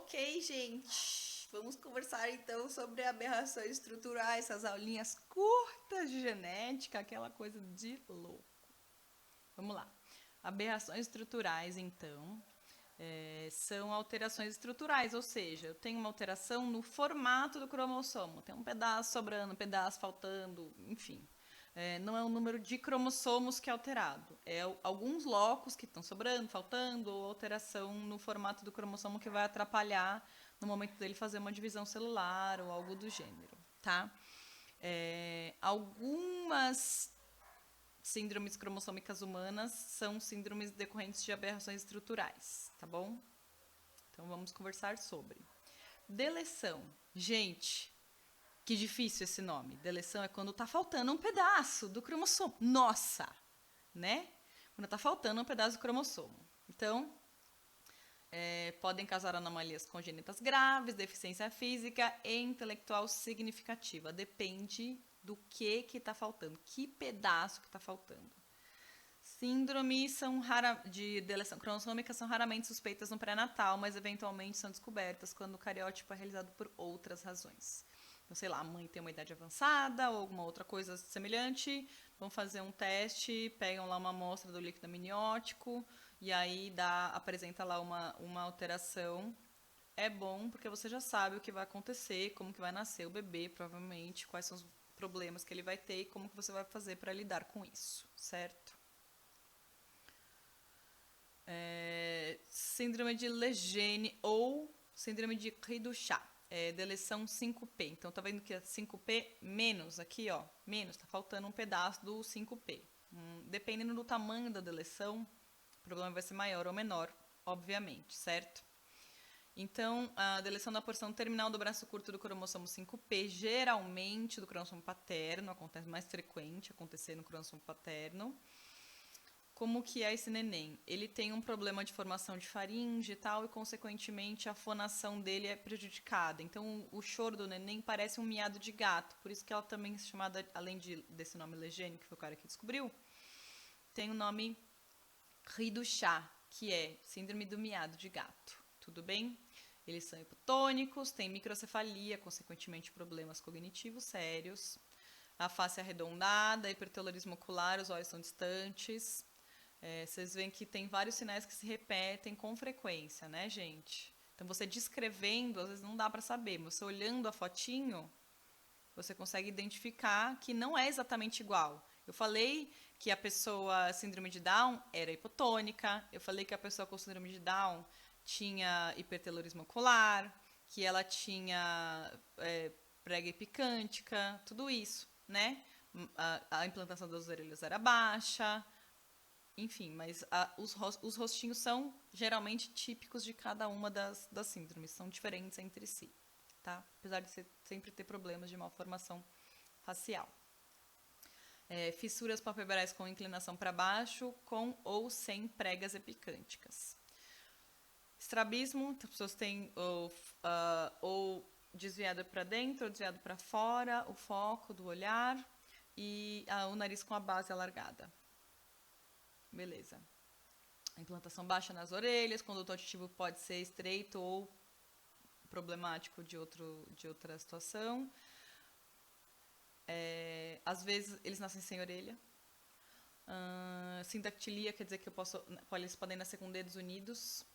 Ok, gente, vamos conversar então sobre aberrações estruturais, essas aulinhas curtas de genética, aquela coisa de louco. Vamos lá. Aberrações estruturais, então, são alterações estruturais, ou seja, eu tenho uma alteração no formato do cromossomo. Tem um pedaço sobrando, um pedaço faltando, enfim. Não é o número de cromossomos que é alterado, é alguns locos que estão sobrando, faltando, ou alteração no formato do cromossomo que vai atrapalhar no momento dele fazer uma divisão celular ou algo do gênero, tá? Algumas síndromes cromossômicas humanas são síndromes decorrentes de aberrações estruturais, tá bom? Então vamos conversar sobre. Deleção. Gente, que difícil esse nome. Deleção é quando tá faltando um pedaço do cromossomo. Nossa! Né? Quando tá faltando um pedaço do cromossomo. Então, podem causar anomalias congênitas graves, deficiência física e intelectual significativa. Depende do que está faltando, que pedaço que está faltando. Síndromes de deleção cromossômica são raramente suspeitas no pré-natal, mas eventualmente são descobertas quando o cariótipo é realizado por outras razões. Então, sei lá, a mãe tem uma idade avançada ou alguma outra coisa semelhante, vão fazer um teste, pegam lá uma amostra do líquido amniótico e aí apresenta lá uma alteração. É bom porque você já sabe o que vai acontecer, como que vai nascer o bebê, provavelmente, quais são os problemas que ele vai ter e como que você vai fazer para lidar com isso, certo? Síndrome de Legene ou síndrome de Cri-du-Chat, deleção 5P. Então, tá vendo que é 5P menos aqui, ó, menos, tá faltando um pedaço do 5P. Dependendo do tamanho da deleção, o problema vai ser maior ou menor, obviamente, certo? Então, a deleção da porção terminal do braço curto do cromossomo 5P, geralmente do cromossomo paterno, acontece mais frequente acontecer no cromossomo paterno. Como que é esse neném? Ele tem um problema de formação de faringe e tal, e consequentemente a fonação dele é prejudicada. Então o choro do neném parece um miado de gato, por isso que ela também é chamada, além desse nome Legene, que foi o cara que descobriu, tem o nome Cri-du-Chat, que é síndrome do miado de gato. Tudo bem? Eles são hipotônicos, têm microcefalia, consequentemente problemas cognitivos sérios. A face é arredondada, hipertelorismo ocular, os olhos são distantes. Vocês veem que tem vários sinais que se repetem com frequência, né, gente? Então, você descrevendo, às vezes não dá para saber, mas você olhando a fotinho, você consegue identificar que não é exatamente igual. Eu falei que a pessoa síndrome de Down era hipotônica, eu falei que a pessoa com síndrome de Down tinha hipertelorismo ocular, que ela tinha prega epicântica, tudo isso, né? A implantação das orelhas era baixa, enfim, mas os rostinhos são geralmente típicos de cada uma das síndromes, são diferentes entre si, tá? Apesar de sempre ter problemas de malformação facial. Fissuras palpebrais com inclinação para baixo, com ou sem pregas epicânticas. Estrabismo, as pessoas têm ou desviado para dentro ou desviado para fora, o foco do olhar e o nariz com a base alargada. Beleza. A implantação baixa nas orelhas, conduto auditivo pode ser estreito ou problemático de outra situação. Às vezes eles nascem sem orelha. Sindactilia quer dizer que eles podem nascer com dedos unidos.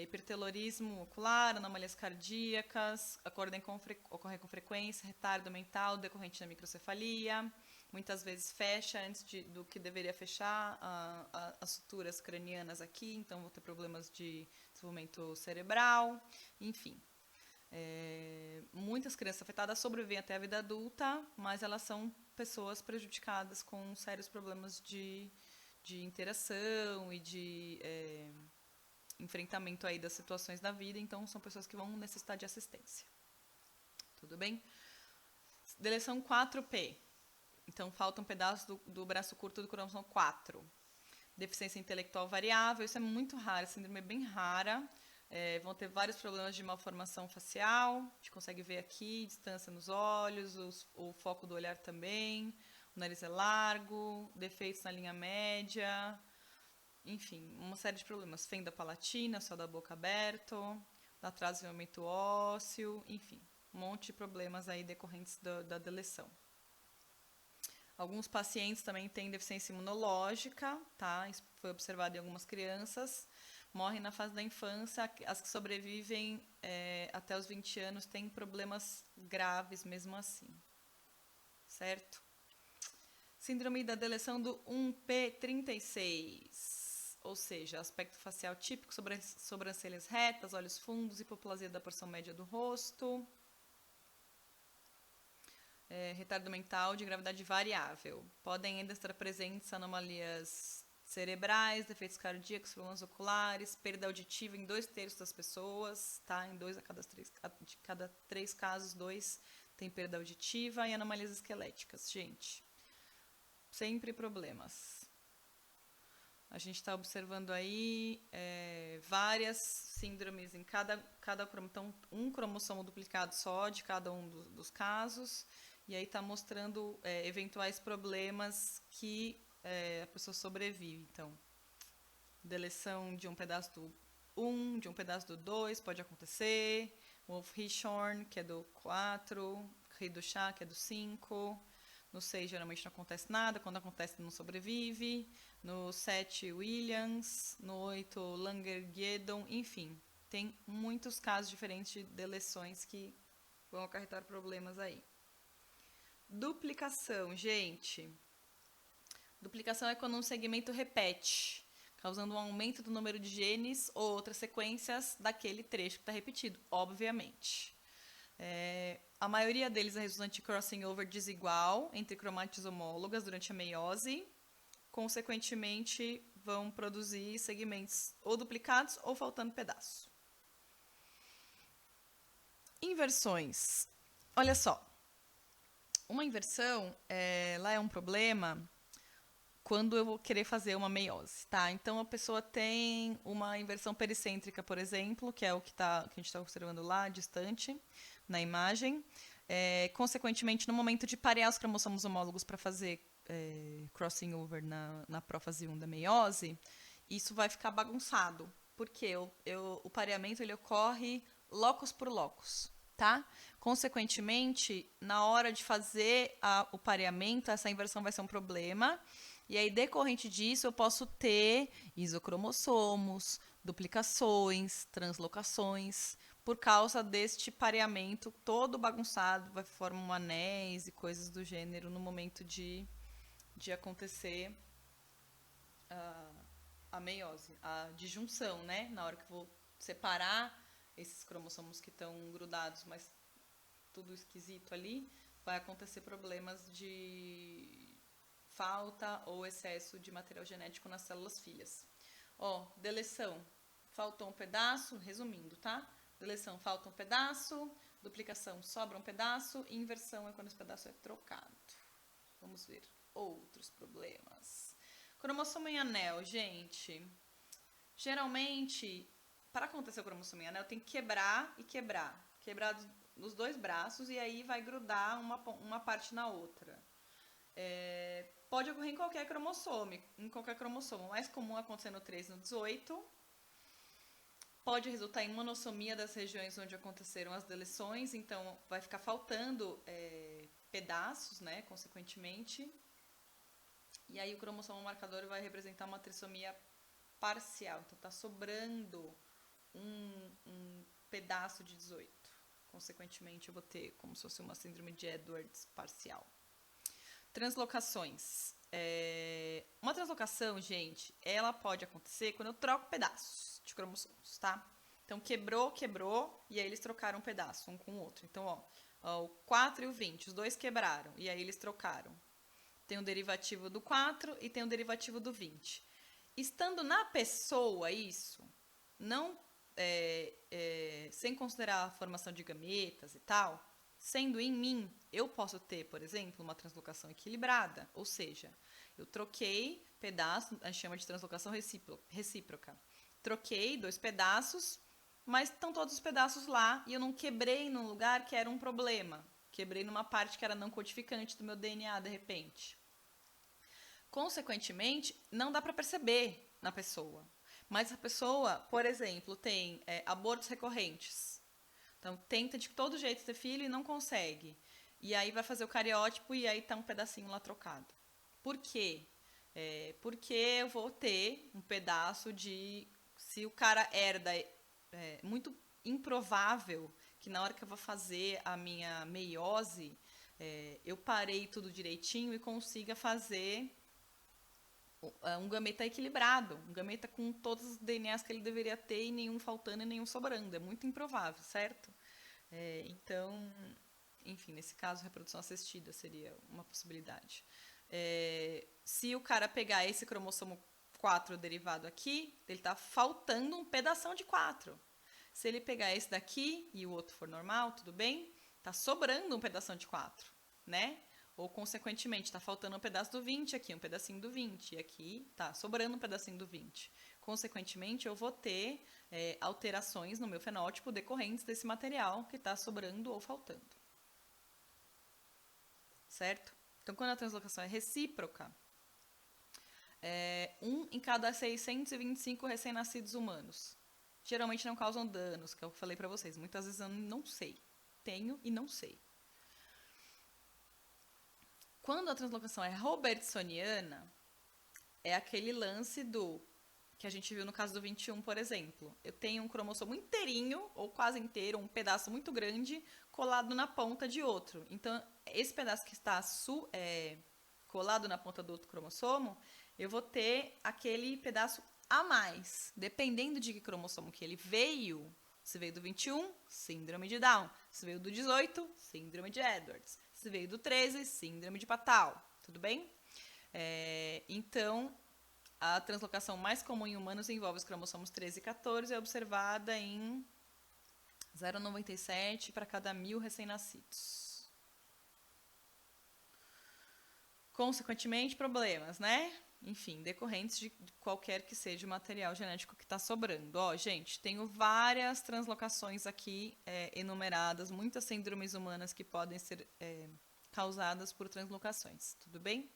Hipertelorismo ocular, anomalias cardíacas, ocorrem com frequência, retardo mental decorrente da microcefalia. Muitas vezes fecha antes do que deveria fechar as suturas cranianas aqui, então vou ter problemas de desenvolvimento cerebral, enfim. Muitas crianças afetadas sobrevivem até a vida adulta, mas elas são pessoas prejudicadas com sérios problemas de interação e de enfrentamento aí das situações da vida, então são pessoas que vão necessitar de assistência. Tudo bem? Deleção 4P. Então, falta um pedaço do braço curto do cromossomo 4. Deficiência intelectual variável, isso é muito raro, a síndrome é bem rara. Vão ter vários problemas de malformação facial, a gente consegue ver aqui, distância nos olhos, o foco do olhar também, o nariz é largo, defeitos na linha média, enfim, uma série de problemas. Fenda palatina, céu da boca aberto, atraso de desenvolvimento ósseo, enfim, um monte de problemas aí decorrentes da deleção. Alguns pacientes também têm deficiência imunológica, tá? Isso foi observado em algumas crianças. Morrem na fase da infância. As que sobrevivem até os 20 anos têm problemas graves mesmo assim. Certo? Síndrome da deleção do 1p36, ou seja, aspecto facial típico, sobrancelhas retas, olhos fundos, hipoplasia da porção média do rosto. Retardo mental de gravidade variável. Podem ainda estar presentes anomalias cerebrais, defeitos cardíacos, problemas oculares, perda auditiva em 2/3 das pessoas, tá? Em 2 de cada 3 casos, 2 tem perda auditiva, e anomalias esqueléticas. Gente, sempre problemas. A gente está observando aí várias síndromes em cada cromossomo. Então, um cromossomo duplicado só de cada um dos casos. E aí está mostrando eventuais problemas que a pessoa sobrevive. Então, deleção de um pedaço do 1, de um pedaço do 2, pode acontecer. Wolff-Hirschhorn, que é do 4. Cri-du-Chat, que é do 5. No 6, geralmente não acontece nada. Quando acontece, não sobrevive. No 7, Williams. No 8, Langer-Guedon. Enfim, tem muitos casos diferentes de deleções que vão acarretar problemas aí. Duplicação, gente. Duplicação é quando um segmento repete, causando um aumento do número de genes ou outras sequências daquele trecho que está repetido, obviamente. A maioria deles é resultante de crossing over desigual entre cromátides homólogas durante a meiose. Consequentemente, vão produzir segmentos ou duplicados ou faltando pedaço. Inversões. Olha só. Uma inversão, lá é um problema quando eu vou querer fazer uma meiose, tá? Então, a pessoa tem uma inversão pericêntrica, por exemplo, que é o que a gente está observando lá, distante, na imagem. Consequentemente, no momento de parear os cromossomos homólogos para fazer crossing over na prófase 1 da meiose, isso vai ficar bagunçado, porque o pareamento ele ocorre locus por locus. Tá? Consequentemente, na hora de fazer o pareamento, essa inversão vai ser um problema. E aí, decorrente disso, eu posso ter isocromossomos, duplicações, translocações, por causa deste pareamento todo bagunçado, vai formar anéis e coisas do gênero no momento de acontecer a meiose, a disjunção, né? Na hora que eu vou separar esses cromossomos que estão grudados, mas tudo esquisito ali, vai acontecer problemas de falta ou excesso de material genético nas células filhas. Deleção, faltou um pedaço, resumindo, tá? Deleção, falta um pedaço, duplicação, sobra um pedaço, e inversão é quando esse pedaço é trocado. Vamos ver outros problemas. Cromossomo em anel, gente. Geralmente, para acontecer o cromossomo em anel, tem que quebrar e quebrar. Quebrar nos 2 braços e aí vai grudar uma parte na outra. Pode ocorrer em qualquer cromossomo. O mais comum é acontecer no 3 e no 18. Pode resultar em monossomia das regiões onde aconteceram as deleções, então vai ficar faltando pedaços, né, consequentemente. E aí o cromossomo marcador vai representar uma trissomia parcial. Então está sobrando um pedaço de 18. Consequentemente, eu vou ter como se fosse uma síndrome de Edwards parcial. Translocações. Uma translocação, gente, ela pode acontecer quando eu troco pedaços de cromossomos, tá? Então, quebrou, e aí eles trocaram um pedaço, um com o outro. Então, o 4 e o 20, os dois quebraram, e aí eles trocaram. Tem um derivativo do 4 e tem um derivativo do 20. Estando na pessoa isso, não sem considerar a formação de gametas e tal, sendo em mim, eu posso ter, por exemplo, uma translocação equilibrada, ou seja, eu troquei pedaços, a gente chama de translocação recíproca. Troquei 2 pedaços, mas estão todos os pedaços lá e eu não quebrei num lugar que era um problema. Quebrei numa parte que era não codificante do meu DNA, de repente. Consequentemente, não dá para perceber na pessoa. Mas a pessoa, por exemplo, tem abortos recorrentes. Então, tenta de todo jeito ter filho e não consegue. E aí vai fazer o cariótipo e aí tá um pedacinho lá trocado. Por quê? Porque eu vou ter um pedaço de... Se o cara herda, muito improvável que na hora que eu vou fazer a minha meiose, eu parei tudo direitinho e consiga fazer um gameta equilibrado, um gameta com todos os DNAs que ele deveria ter e nenhum faltando e nenhum sobrando. É muito improvável, certo? Então, enfim, nesse caso, reprodução assistida seria uma possibilidade. Se o cara pegar esse cromossomo 4 derivado aqui, ele está faltando um pedação de 4. Se ele pegar esse daqui e o outro for normal, tudo bem? Está sobrando um pedação de 4, né? Ou, consequentemente, está faltando um pedaço do 20 aqui, um pedacinho do 20. E aqui está sobrando um pedacinho do 20. Consequentemente, eu vou ter alterações no meu fenótipo decorrentes desse material que está sobrando ou faltando. Certo? Então, quando a translocação é recíproca, 1 em cada 625 recém-nascidos humanos. Geralmente não causam danos, que é o que eu falei para vocês. Muitas vezes eu não sei. Tenho e não sei. Quando a translocação é robertsoniana, é aquele lance do que a gente viu no caso do 21, por exemplo. Eu tenho um cromossomo inteirinho, ou quase inteiro, um pedaço muito grande, colado na ponta de outro. Então, esse pedaço que está colado na ponta do outro cromossomo, eu vou ter aquele pedaço a mais. Dependendo de que cromossomo que ele veio, se veio do 21, síndrome de Down. Se veio do 18, síndrome de Edwards. Se veio do 13, síndrome de Patau. Tudo bem? Então, a translocação mais comum em humanos envolve os cromossomos 13 e 14 e é observada em 0,97 para cada 1.000 recém-nascidos. Consequentemente, problemas, né? Enfim, decorrentes de qualquer que seja o material genético que está sobrando. Gente, tenho várias translocações aqui enumeradas, muitas síndromes humanas que podem ser causadas por translocações, tudo bem?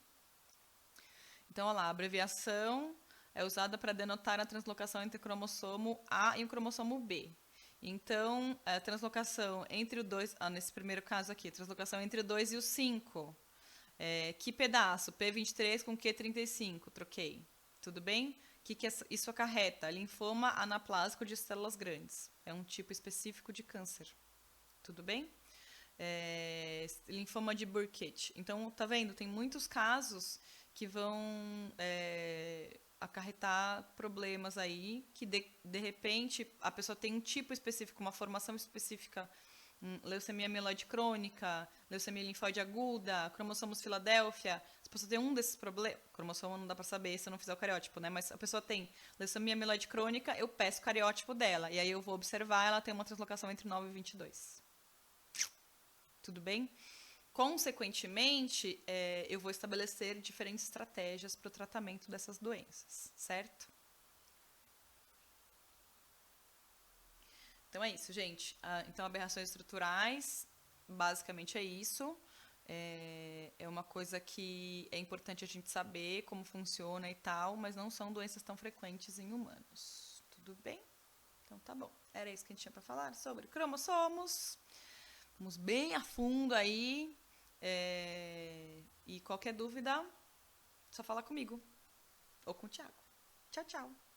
Então, olha lá, a abreviação é usada para denotar a translocação entre o cromossomo A e o cromossomo B. Então, a translocação entre o 2, nesse primeiro caso aqui, translocação entre o 2 e o 5. Que pedaço? P23 com Q35, troquei. Tudo bem? O que isso acarreta? Linfoma anaplásico de células grandes. É um tipo específico de câncer. Tudo bem? Linfoma de Burkitt. Então, tá vendo? Tem muitos casos que vão acarretar problemas aí, que de repente a pessoa tem um tipo específico, uma formação específica, leucemia mieloide crônica, leucemia linfóide aguda, cromossomos Filadélfia. Se a pessoa tem um desses problemas, cromossomo não dá para saber se eu não fizer o cariótipo, né? Mas a pessoa tem leucemia mieloide crônica, eu peço o cariótipo dela, e aí eu vou observar, ela tem uma translocação entre 9 e 22. Tudo bem? Consequentemente, eu vou estabelecer diferentes estratégias para o tratamento dessas doenças, certo? Então é isso, gente. Então, aberrações estruturais, basicamente é isso. É uma coisa que é importante a gente saber como funciona e tal, mas não são doenças tão frequentes em humanos. Tudo bem? Então tá bom. Era isso que a gente tinha para falar sobre cromossomos. Vamos bem a fundo aí. E qualquer dúvida, só fala comigo ou com o Thiago. Tchau, tchau.